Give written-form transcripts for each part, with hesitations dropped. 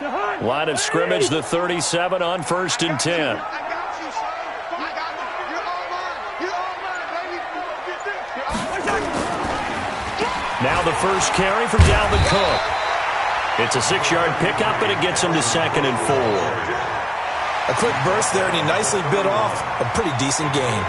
Line of scrimmage, the 37 on 1st and 10. Now the first carry from Dalvin Cook. It's a 6-yard pickup, and it gets him to 2nd and 4. A quick burst there, and he nicely bit off a pretty decent gain.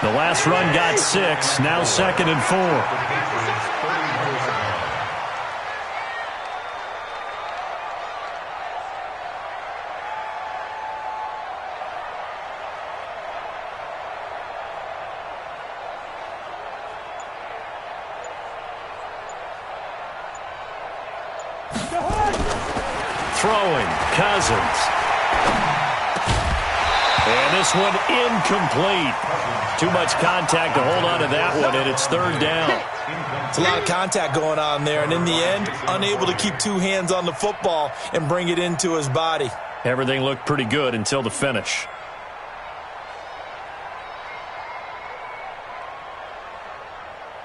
The last run got 6, now 2nd and 4. Throwing, Cousins. And this one incomplete. Too much contact to hold on to that one, and it's 3rd down. It's a lot of contact going on there, and in the end, unable to keep 2 hands on the football and bring it into his body. Everything looked pretty good until the finish.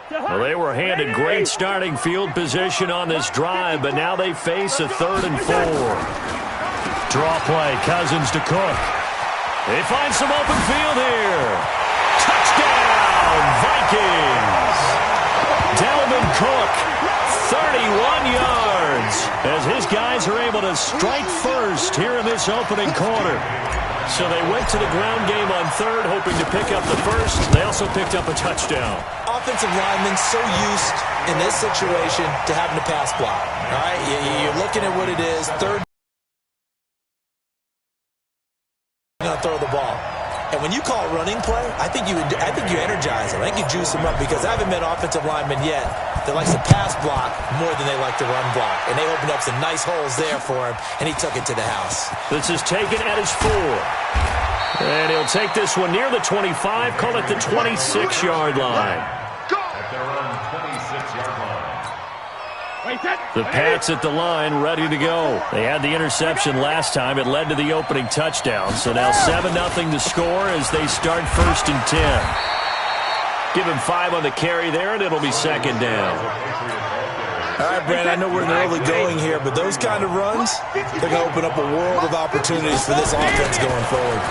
Well, they were handed great starting field position on this drive, but now they face a 3rd and 4. Draw play, Cousins to Cook. They find some open field here. Touchdown, Vikings! Dalvin Cook, 31 yards, as his guys are able to strike first here in this opening quarter. So they went to the ground game on 3rd, hoping to pick up the first. They also picked up a touchdown. Offensive linemen so used in this situation to having to pass block. All right, you're looking at what it is. 3rd, going to throw the ball. And when you call a running play, I think you energize them. I think you juice them up, because I haven't met offensive linemen yet that likes to pass block more than they like to run block. And they opened up some nice holes there for him, and he took it to the house. This is taken at his 4. And he'll take this one near the 25, call it the 26-yard line. The Pats at the line, ready to go. They had the interception last time. It led to the opening touchdown. So now 7-0 to score as they start 1st and 10. Give him 5 on the carry there, and it'll be 2nd down. All right, Brent, I know we're in the early going here, but those kind of runs, they're going to open up a world of opportunities for this offense going forward.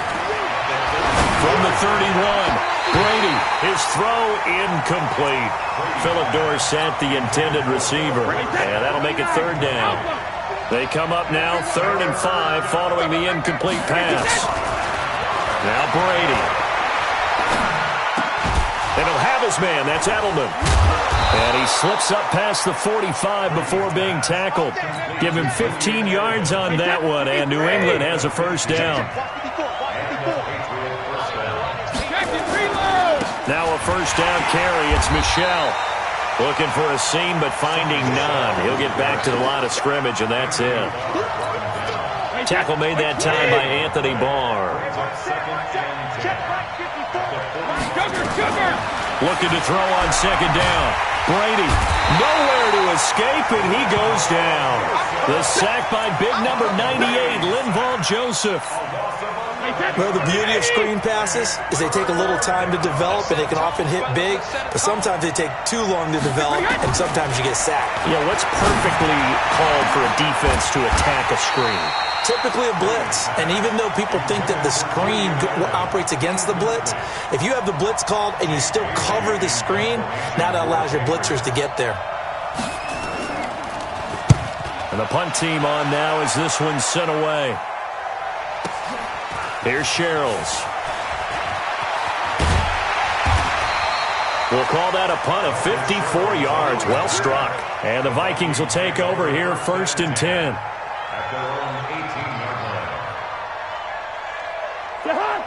From the 31, Brady, his throw incomplete. Philip Dorsett, the intended receiver. And that'll make it 3rd down. They come up now 3rd and 5 following the incomplete pass. Now Brady. And he'll have his man. That's Edelman. And he slips up past the 45 before being tackled. Give him 15 yards on that one, and New England has a 1st down. Now a 1st down carry. It's Michel. Looking for a seam, but finding none. He'll get back to the line of scrimmage, and that's it. Tackle made that time by Anthony Barr. Looking to throw on 2nd down. Brady, nowhere to escape, and he goes down. The sack by big number 98, Linval Joseph. Well, the beauty of screen passes is they take a little time to develop, and they can often hit big, but sometimes they take too long to develop, and sometimes you get sacked. Yeah, what's perfectly called for a defense to attack a screen? Typically a blitz, and even though people think that the screen operates against the blitz, if you have the blitz called and you still cover the screen, now that allows your blitzers to get there. And the punt team on now as this one's sent away. Here's Sherrills. We'll call that a punt of 54 yards. Well struck. And the Vikings will take over here 1st and 10.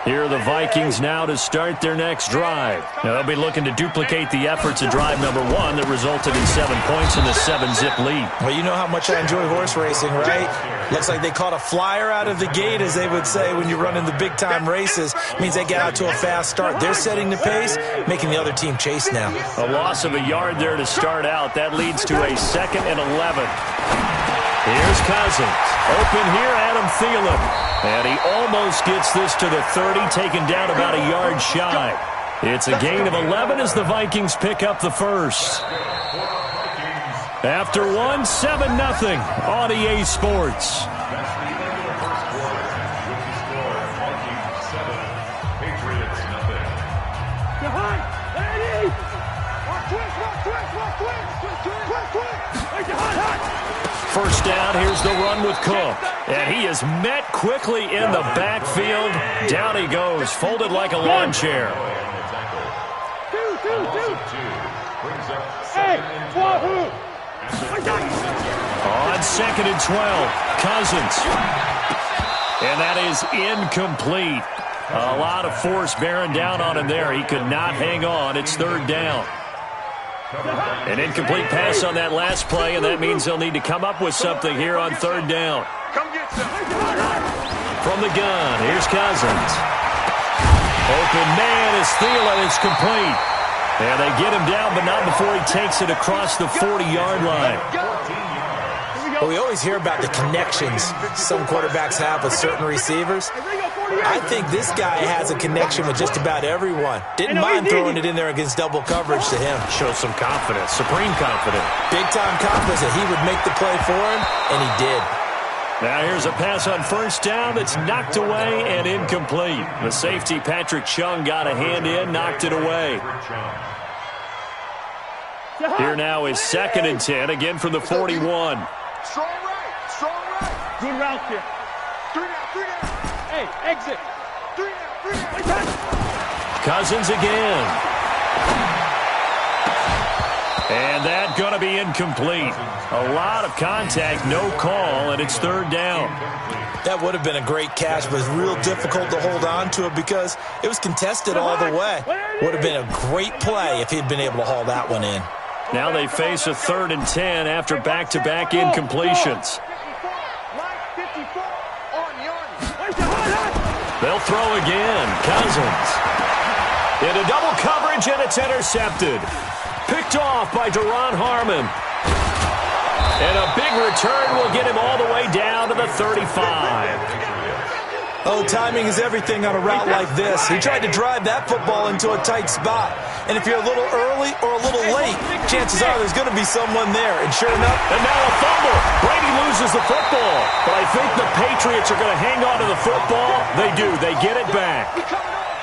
Here are the Vikings now to start their next drive. Now they'll be looking to duplicate the efforts of drive number 1 that resulted in 7 points in the 7-zip lead. Well, you know how much I enjoy horse racing, right? Looks like they caught a flyer out of the gate, as they would say when you're running the big-time races. It means they get out to a fast start. They're setting the pace, making the other team chase now. A loss of a yard there to start out. That leads to a 2nd and 11. Here's Cousins. Open here, Adam Thielen. And he almost gets this to the 30, taken down about a yard shy. It's a gain of 11 as the Vikings pick up the first. After one, 7-0 on EA Sports. First down, here's the run with Cook. And he is met quickly in the backfield. Down he goes, folded like a lawn chair. On 2nd and 12, Cousins. And that is incomplete. A lot of force bearing down on him there. He could not hang on. It's 3rd down. An incomplete pass on that last play, and that means they'll need to come up with something here on 3rd down. From the gun, here's Cousins. Open man is Thielen. It's complete. And they get him down, but not before he takes it across the 40-yard line. Well, we always hear about the connections some quarterbacks have with certain receivers. I think this guy has a connection with just about everyone. Didn't mind throwing it in there against double coverage to him. Shows some confidence, supreme confidence. Big-time confidence that he would make the play for him, and he did. Now here's a pass on 1st down that's knocked away and incomplete. The safety, Patrick Chung, got a hand in, knocked it away. Here now is 2nd and 10, again from the 41. Strong right. Good route here. 3 down. Hey, exit. 3 down. Cousins again. And that going to be incomplete. A lot of contact, no call, and it's 3rd down. That would have been a great catch, but it's real difficult to hold on to it because it was contested all the way. Would have been a great play if he'd been able to haul that one in. Now they face a 3rd and 10 after back-to-back incompletions. They'll throw again. Cousins. Into double coverage, and it's intercepted. Picked off by Deron Harmon. And a big return will get him all the way down to the 35. Oh, timing is everything on a route like this. He tried to drive that football into a tight spot. And if you're a little early or a little late, chances are there's going to be someone there. And sure enough, and now a fumble. Brady loses the football. But I think the Patriots are going to hang on to the football. They do. They get it back.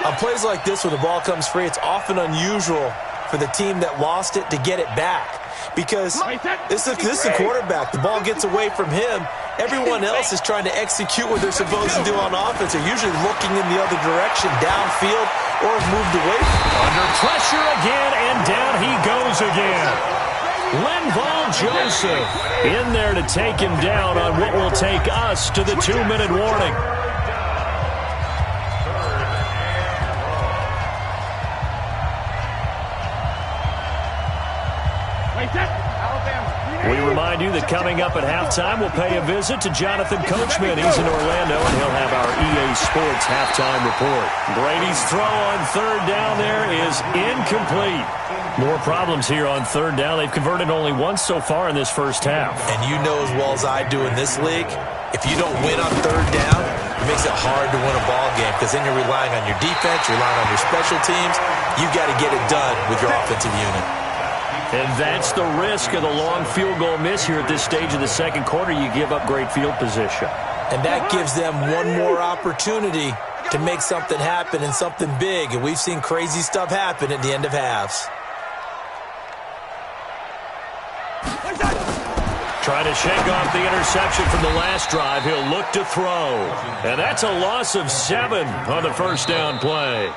On plays like this where the ball comes free, it's often unusual for the team that lost it to get it back. Because this is a quarterback. The ball gets away from him. Everyone else is trying to execute what they're supposed to do on offense. They're usually looking in the other direction, downfield, or have moved away. Under pressure again, and down he goes again. Linval Joseph in there to take him down on what will take us to the 2-minute warning. We remind you that coming up at halftime, we'll pay a visit to Jonathan Coachman. He's in Orlando, and he'll have our EA Sports halftime report. Brady's throw on 3rd down there is incomplete. More problems here on 3rd down. They've converted only once so far in this first half. And you know as well as I do in this league, if you don't win on 3rd down, it makes it hard to win a ball game because then you're relying on your defense, you're relying on your special teams. You've got to get it done with your offensive unit. And that's the risk of the long field goal miss here at this stage of the 2nd quarter. You give up great field position. And that gives them one more opportunity to make something happen and something big. And we've seen crazy stuff happen at the end of halves. Trying to shake off the interception from the last drive. He'll look to throw. And that's a loss of 7 on the 1st down play.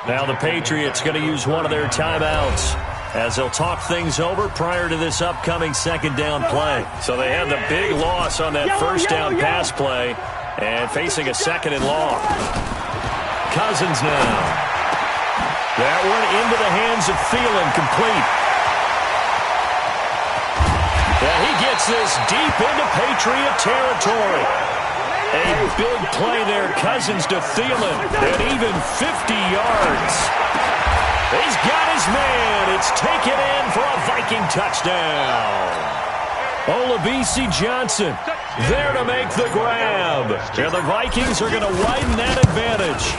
Now the Patriots going to use one of their timeouts as they'll talk things over prior to this upcoming 2nd down play. So they had the big loss on that 1st down pass play and facing a 2nd and long. Cousins now. That one into the hands of Thielen, complete. And he gets this deep into Patriot territory. A big play there, Cousins to Thielen, and even 50 yards. He's got his man. It's taken in for a Viking touchdown. Olabisi Johnson there to make the grab. And the Vikings are going to widen that advantage.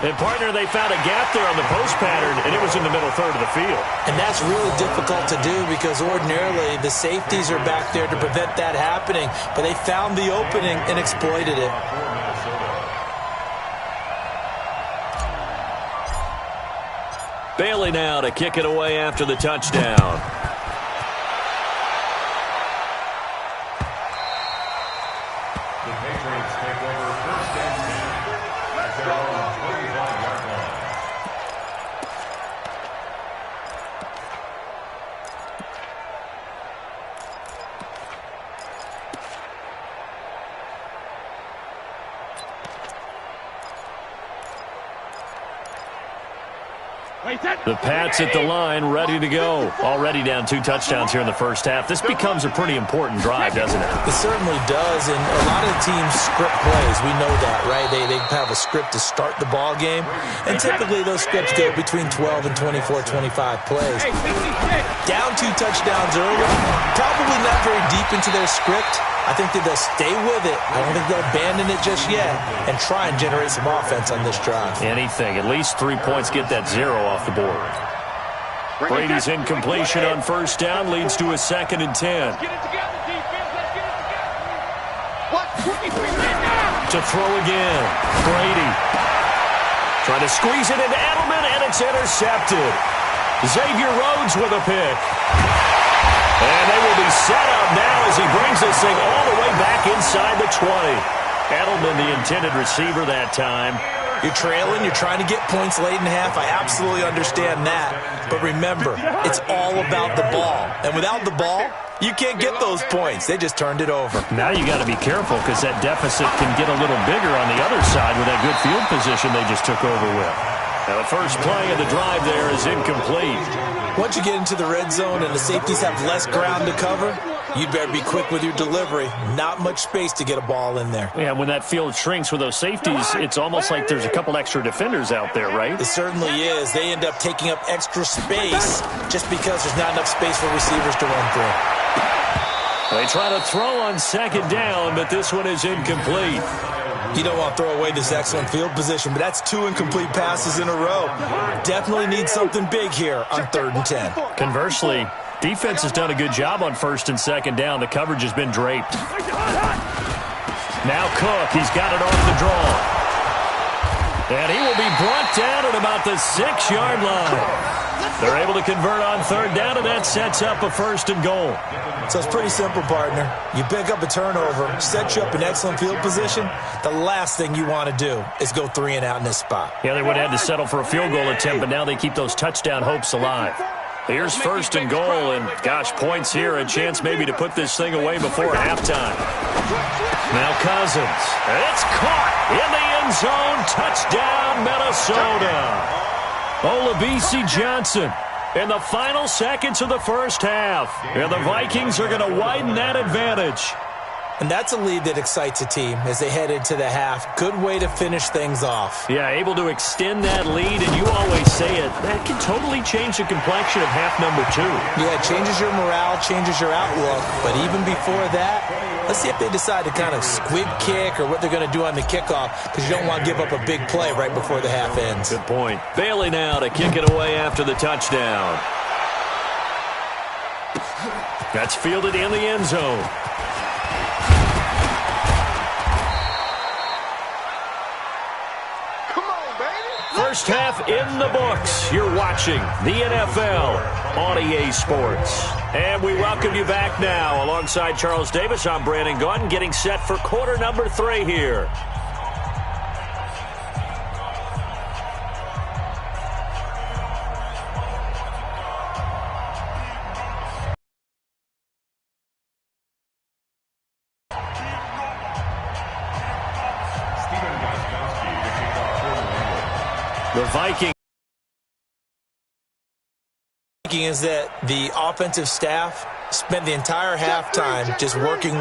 And, partner, they found a gap there on the post pattern, and it was in the middle third of the field. And that's really difficult to do because ordinarily the safeties are back there to prevent that happening. But they found the opening and exploited it. Bailey now to kick it away after the touchdown. The Pats at the line, ready to go. Already down 2 touchdowns here in the first half. This becomes a pretty important drive, doesn't it? It certainly does, and a lot of teams script plays. We know that, right? They have a script to start the ball game, and typically those scripts go between 12 and 24, 25 plays. Down 2 touchdowns early, probably not very deep into their script. I think that they'll stay with it. I don't think they'll abandon it just yet and try and generate some offense on this drive. Anything. At least 3 points, get that 0 off the board. Brady's incompletion on first down leads to a 2nd and 10. Get it together, defense. Let's get it together. What? 23 now. To throw again. Brady. Trying to squeeze it into Edelman, and it's intercepted. Xavier Rhodes with a pick. And they will be set up now as he brings this thing all the way back inside the 20. Edelman, the intended receiver that time. You're trailing. You're trying to get points late in the half. I absolutely understand that. But remember, it's all about the ball. And without the ball, you can't get those points. They just turned it over. Now you got to be careful because that deficit can get a little bigger on the other side with that good field position they just took over with. Now the first play of the drive there is incomplete. Once you get into the red zone and the safeties have less ground to cover, you'd better be quick with your delivery. Not much space to get a ball in there. Yeah, when that field shrinks with those safeties, it's almost like there's a couple extra defenders out there, right? It certainly is. They end up taking up extra space just because there's not enough space for receivers to run through. They try to throw on 2nd down, but this one is incomplete. You don't want to throw away this excellent field position, but that's 2 incomplete passes in a row. Definitely need something big here on 3rd and 10. Conversely, defense has done a good job on 1st and 2nd down. The coverage has been draped. Now Cook, he's got it off the draw. And he will be brought down at about the 6-yard line. They're able to convert on 3rd down, and that sets up a 1st and goal. So it's pretty simple, partner. You pick up a turnover, set you up in excellent field position. The last thing you want to do is go 3 and out in this spot. Yeah, they would have had to settle for a field goal attempt, but now they keep those touchdown hopes alive. Here's 1st and goal, and gosh, points here, a chance maybe to put this thing away before halftime. Now Cousins, it's caught in the end zone, touchdown Minnesota. Olabisi Johnson in the final seconds of the first half. And the Vikings are going to widen that advantage. And that's a lead that excites a team as they head into the half. Good way to finish things off. Yeah, able to extend that lead, and you always say it, that can totally change the complexion of half number 2. Yeah, it changes your morale, changes your outlook. But even before that, let's see if they decide to kind of squib kick or what they're going to do on the kickoff, because you don't want to give up a big play right before the half ends. Good point. Bailey now to kick it away after the touchdown. That's fielded in the end zone. First half in the books. You're watching the NFL on EA Sports. And we welcome you back now. Alongside Charles Davis, I'm Brandon Gaudin, getting set for quarter number 3 here. The Vikings is that the offensive staff spent the entire halftime just working